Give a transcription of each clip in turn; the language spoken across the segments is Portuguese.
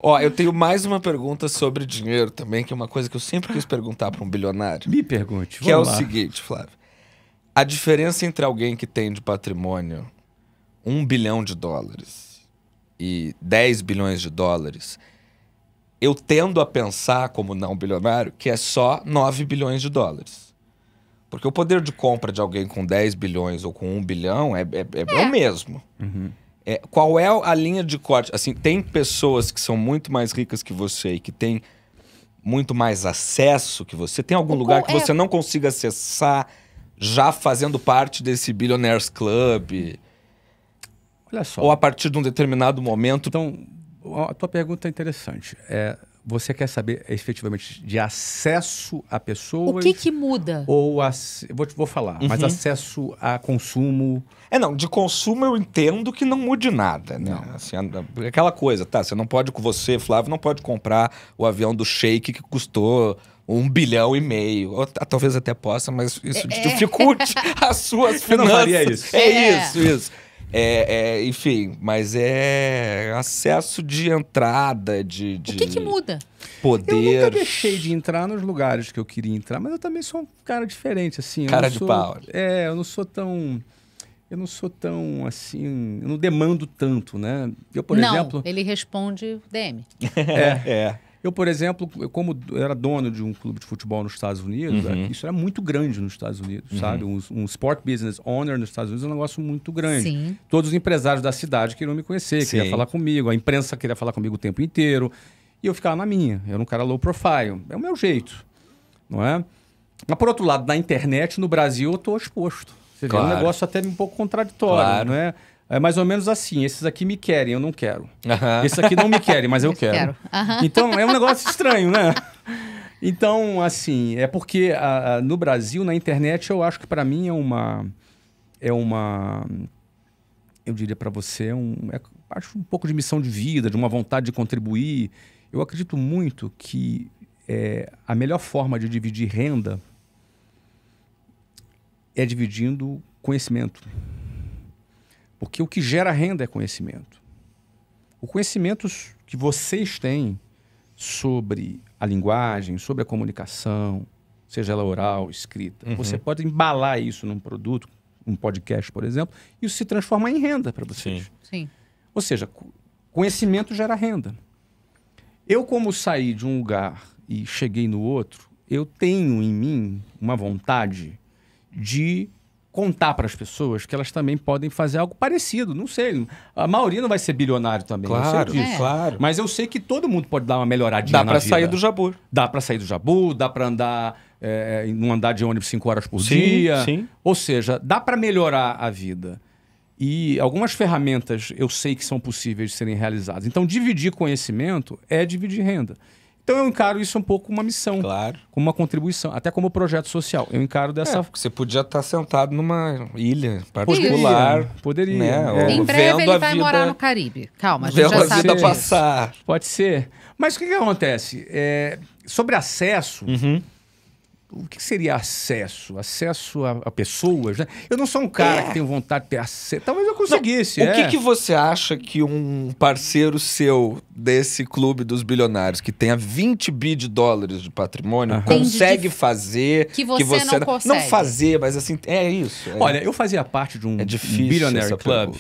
Ó, eu tenho mais uma pergunta sobre dinheiro também, que é uma coisa que eu sempre quis perguntar para um bilionário. Me pergunte. Que é o vamos lá. seguinte, Flávio. A diferença entre alguém que tem de patrimônio $1 bilhão e 10 bilhões de dólares, eu tendo a pensar, como não bilionário, que é só 9 bilhões de dólares. Porque o poder de compra de alguém com 10 bilhões ou com 1 bilhão é o mesmo. Qual é a linha de corte? Assim, tem pessoas que são muito mais ricas que você e que têm muito mais acesso que você. Tem algum lugar que você não consiga acessar já fazendo parte desse Billionaires Club? Olha só. Ou a partir de um determinado momento... Então, a tua pergunta é interessante. Você quer saber efetivamente de acesso a pessoas? O que muda? Ou vou falar, mas acesso a consumo... Não, de consumo eu entendo que não mude nada, né? Assim, aquela coisa, tá? Você não pode, com você, Flávio, não pode comprar o avião do Sheik que custou 1,5 bilhão. Ou, talvez até possa, mas isso dificulte as suas finanças. Eu não faria isso. Isso. Enfim, mas é acesso de entrada, de O que muda? Poder. Eu nunca deixei de entrar nos lugares que eu queria entrar, mas eu também sou um cara diferente, assim. Cara de pau. Eu não sou tão assim, eu não demando tanto, né? Eu, por exemplo... ele responde DM. Eu, por exemplo, como eu era dono de um clube de futebol nos Estados Unidos, isso era muito grande nos Estados Unidos, sabe? Um sport business owner nos Estados Unidos é um negócio muito grande. Sim. Todos os empresários da cidade queriam me conhecer, queriam falar comigo, a imprensa queria falar comigo o tempo inteiro, e eu ficava na minha. Eu era um cara low profile. É o meu jeito, não é? Mas, por outro lado, na internet, no Brasil, eu estou exposto. Você vê, é um negócio até um pouco contraditório, não é? É mais ou menos assim, esses aqui me querem, eu não quero. Esses aqui não me querem, mas eu quero. Então, é um negócio estranho, né? Então, assim, é porque no Brasil, na internet, eu acho que para mim eu diria para você, acho um pouco de missão de vida, de uma vontade de contribuir. Eu acredito muito que a melhor forma de dividir renda é dividindo conhecimento. Porque o que gera renda é conhecimento. O conhecimento que vocês têm sobre a linguagem, sobre a comunicação, seja ela oral, escrita, você pode embalar isso num produto, um podcast, por exemplo, e isso se transformar em renda para vocês. Sim. Ou seja, conhecimento gera renda. Eu, como saí de um lugar e cheguei no outro, eu tenho em mim uma vontade de contar para as pessoas que elas também podem fazer algo parecido. Não sei, a maioria não vai ser bilionário também. Claro, eu sei disso. claro. Mas eu sei que todo mundo pode dar uma melhoradinha na vida. Dá para sair do Jabur. Dá para sair do Jabur, dá para andar, não andar de ônibus 5 horas por dia. Sim. Ou seja, dá para melhorar a vida. E algumas ferramentas eu sei que são possíveis de serem realizadas. Então, dividir conhecimento é dividir renda. Então eu encaro isso um pouco como uma missão, como uma contribuição, até como projeto social. Eu encaro dessa... Você podia estar sentado numa ilha particular. Poderia. Né? Em breve ele vai morar no Caribe. Calma, a gente já sabe disso. Passar. Pode ser. Mas o que acontece? Sobre acesso... O que seria acesso? Acesso a pessoas, né? Eu não sou um cara que tem vontade de ter acesso. Talvez eu conseguisse. Não, o que você acha que um parceiro seu desse clube dos bilionários, que tenha 20 bi de dólares de patrimônio, consegue fazer... Que você não consegue. Não fazer, mas assim, é isso. Olha, eu fazia parte de um Billionaire Club.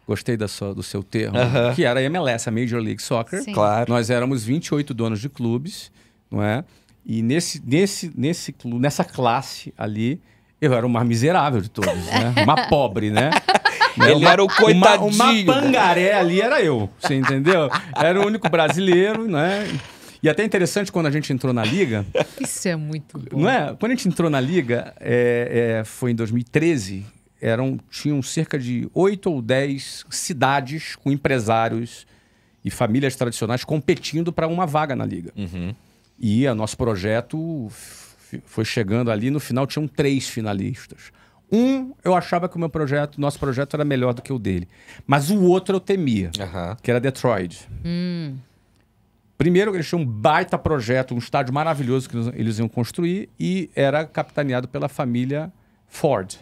Gostei do seu termo. Que era a MLS, a Major League Soccer. Sim. Claro. Nós éramos 28 donos de clubes, não é? E nesse clube, nessa classe ali, eu era o mais miserável de todos, né? Uma pobre, né? Ele era o coitadinho. Uma pangaré ali era eu, você entendeu? Era o único brasileiro, né? E até interessante quando a gente entrou na Liga... Isso é muito bom. Não é? Quando a gente entrou na Liga, foi em 2013, tinham cerca de 8 ou 10 cidades com empresários e famílias tradicionais competindo para uma vaga na Liga. E o nosso projeto foi chegando ali, no final tinham 3 finalistas. Eu achava que nosso projeto era melhor do que o dele. Mas o outro eu temia, que era Detroit. Primeiro, eles tinham um baita projeto, um estádio maravilhoso que eles iam construir e era capitaneado pela família Ford.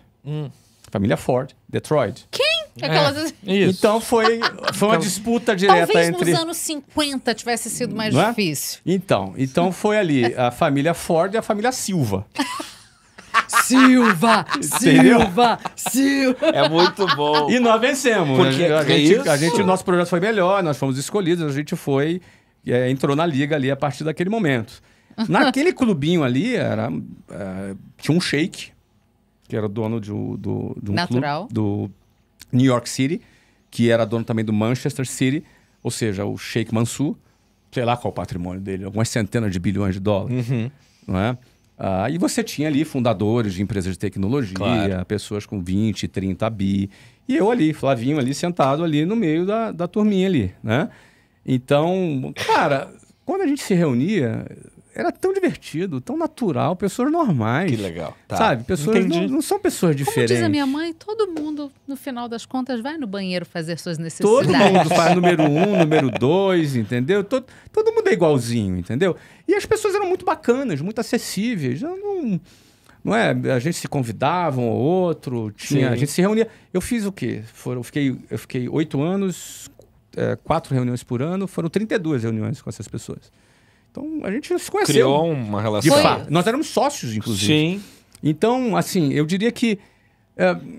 Família Ford, Detroit. Quem? Aquelas... Isso. Então foi uma disputa direta Talvez entre... nos anos 50 tivesse sido mais Não é? difícil. Então foi ali a família Ford e a família Silva. Silva! Silva! Silva! É muito bom. E nós vencemos. Porque A gente, nosso projeto foi melhor, nós fomos escolhidos, a gente foi, entrou na liga ali a partir daquele momento. Naquele clubinho ali, tinha um sheik, que era dono de um Natural. clube do New York City, que era dono também do Manchester City, ou seja, o Sheikh Mansour, sei lá qual o patrimônio dele, algumas centenas de bilhões de dólares, não é? E você tinha ali fundadores de empresas de tecnologia, claro, pessoas com 20, 30 bi, e eu ali, Flavinho ali, sentado ali no meio da turminha ali, né? Então, cara, quando a gente se reunia, era tão divertido, tão natural, pessoas normais. Que legal. Tá. Sabe? Pessoas não são pessoas diferentes. Como diz a minha mãe, todo mundo, no final das contas, vai no banheiro fazer suas necessidades. Todo mundo faz número 1, número 2, entendeu? Todo mundo é igualzinho, entendeu? E as pessoas eram muito bacanas, muito acessíveis. Não é? A gente se convidava um ou outro, a gente se reunia. Eu fiz o quê? Eu fiquei 8 anos, 4 reuniões por ano, foram 32 reuniões com essas pessoas. Então, a gente se conheceu. Criou uma relação. De fato. Nós éramos sócios, inclusive. Sim. Então, assim, eu diria que...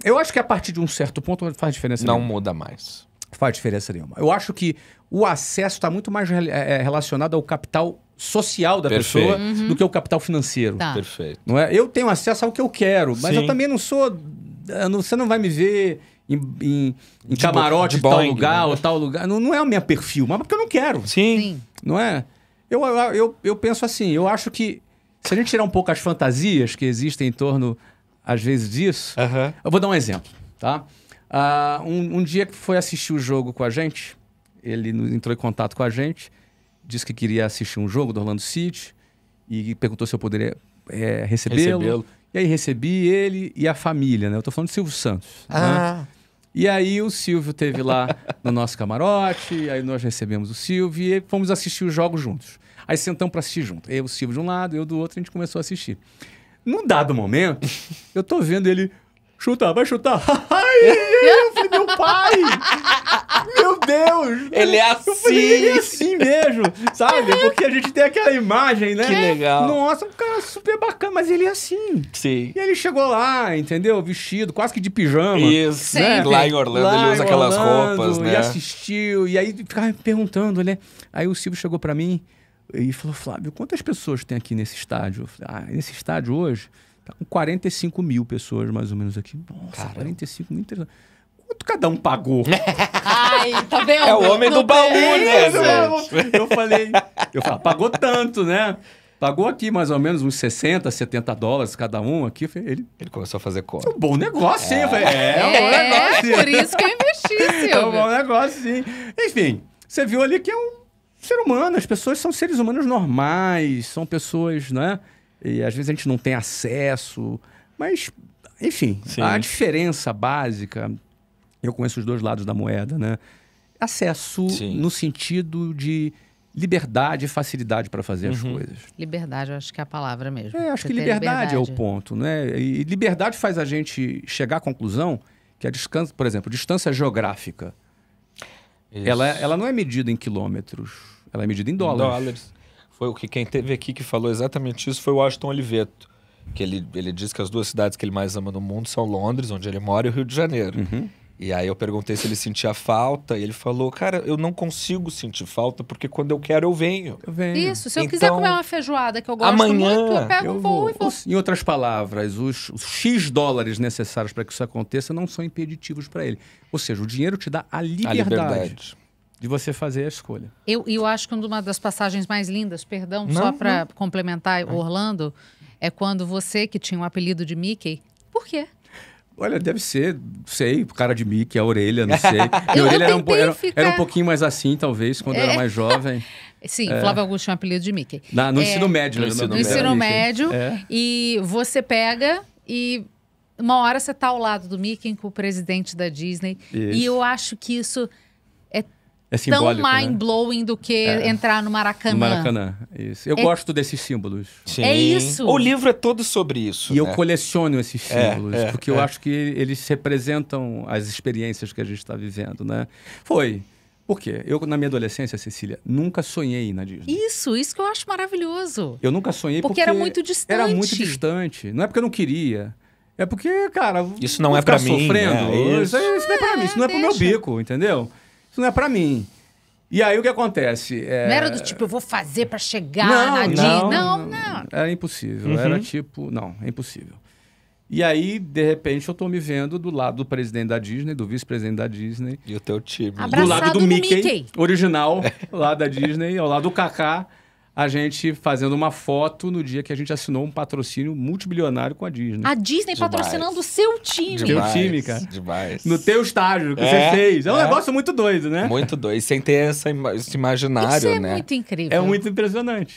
eu acho que a partir de um certo ponto faz diferença Não nenhuma. muda mais. Faz diferença nenhuma. Eu acho que o acesso está muito mais relacionado ao capital social da pessoa do que o capital financeiro. Tá. Perfeito. Não é? Eu tenho acesso ao que eu quero, mas Sim. eu também não sou... Você não vai me ver em camarote de tal Boeing, lugar, né? ou tal lugar. Não é o meu perfil, mas porque eu não quero. Sim. Não é? Eu penso assim, eu acho que se a gente tirar um pouco as fantasias que existem em torno, às vezes, disso... Eu vou dar um exemplo, tá? Um dia que foi assistir o jogo com a gente, ele entrou em contato com a gente, disse que queria assistir um jogo do Orlando City e perguntou se eu poderia recebê-lo. E aí recebi ele e a família, né? Eu tô falando de Silvio Santos. Né? E aí o Silvio esteve lá no nosso camarote, aí nós recebemos o Silvio e fomos assistir os jogos juntos. Aí sentamos para assistir junto. Eu, o Silvio de um lado, eu do outro, a gente começou a assistir. Num dado momento, eu tô vendo ele chutar, vai chutar. Eu falei, meu pai! Meu Deus! Ele é assim! Eu falei, ele é assim mesmo, sabe? Porque a gente tem aquela imagem, né? Que legal. Nossa, um cara super bacana, mas ele é assim. Sim. E ele chegou lá, entendeu? Vestido, quase que de pijama. Isso. Né? Lá em Orlando ele usa aquelas roupas, né? E assistiu, e aí ficava me perguntando, né? Aí o Silvio chegou pra mim e falou, Flávio, quantas pessoas tem aqui nesse estádio? Eu falei, nesse estádio hoje tá com 45 mil pessoas mais ou menos aqui. Nossa, Caramba. 45 mil. Quanto cada um pagou? Ai, tá vendo? É o homem do baú, né, gente? Eu falei, pagou tanto, né? Pagou aqui mais ou menos uns 60, 70 dólares cada um aqui. Ele começou a fazer conta. é um bom negócio, hein? Eu falei, é um bom negócio. Por isso que eu investi, Silvio. É um bom negócio, sim. Enfim, você viu ali que é um ser humano. As pessoas são seres humanos normais, são pessoas, né? E às vezes a gente não tem acesso. Mas, enfim, Sim. A diferença básica, eu conheço os dois lados da moeda, né? Acesso Sim. no sentido de liberdade e facilidade para fazer as coisas. Liberdade, eu acho que é a palavra mesmo. Acho Você que ter liberdade é o ponto, né? E liberdade faz a gente chegar à conclusão que a distância, por exemplo, distância geográfica, Isso. ela não é medida em quilômetros, ela é medida em dólares. Foi o que quem teve aqui que falou exatamente isso foi o Washington Oliveto. Que ele diz que as duas cidades que ele mais ama no mundo são Londres, onde ele mora, e o Rio de Janeiro. E aí eu perguntei se ele sentia falta, e ele falou, cara, eu não consigo sentir falta, porque quando eu quero, eu venho. Eu venho. Isso, se eu Então, quiser comer uma feijoada que eu gosto amanhã muito, eu pego um voo e vou. Em outras palavras, os X dólares necessários para que isso aconteça não são impeditivos para ele. Ou seja, o dinheiro te dá a liberdade de você fazer a escolha. Eu acho que uma das passagens mais lindas, só para complementar Orlando, é quando você, que tinha o apelido de Mickey, por quê? Olha, deve ser, sei, cara de Mickey, a orelha, não sei. Minha orelha era um pouquinho mais assim, talvez, quando eu era mais jovem. Sim, Flávio Augusto tinha um apelido de Mickey. No ensino médio. No ensino médio. E você pega e uma hora você tá ao lado do Mickey com o presidente da Disney. Isso. E eu acho que isso É simbólico, tão né? mind-blowing do que entrar no Maracanã. No Maracanã, isso. Eu gosto desses símbolos. Sim. É isso. O livro é todo sobre isso. E eu né? coleciono esses símbolos, porque eu acho que eles representam as experiências que a gente está vivendo, né? Por quê? Eu, na minha adolescência, Cecília, nunca sonhei na Disney. Isso que eu acho maravilhoso. Eu nunca sonhei Porque era muito distante. Era muito distante. Não é porque eu não queria. É porque, cara... Isso não é pra mim. Sofrendo. Isso não é pra mim. Isso não é pro meu deixa. bico, entendeu? Isso não é pra mim. E aí o que acontece? Não era do tipo, eu vou fazer pra chegar Não, na Disney. não, Não. Era impossível. Era tipo... Não, é impossível. E aí, de repente, eu tô me vendo do lado do presidente da Disney, do vice-presidente da Disney. E o teu time. Abraçado Do lado do no Mickey, Mickey. original, lá da Disney, ao lado do Kaká, a gente fazendo uma foto no dia que a gente assinou um patrocínio multibilionário com a Disney. A Disney Demais. patrocinando o seu time. Teu time, cara. Demais. No teu estágio que você fez. É um negócio muito doido, né? Muito doido. E sem ter esse imaginário, Isso é né? muito incrível. É muito impressionante.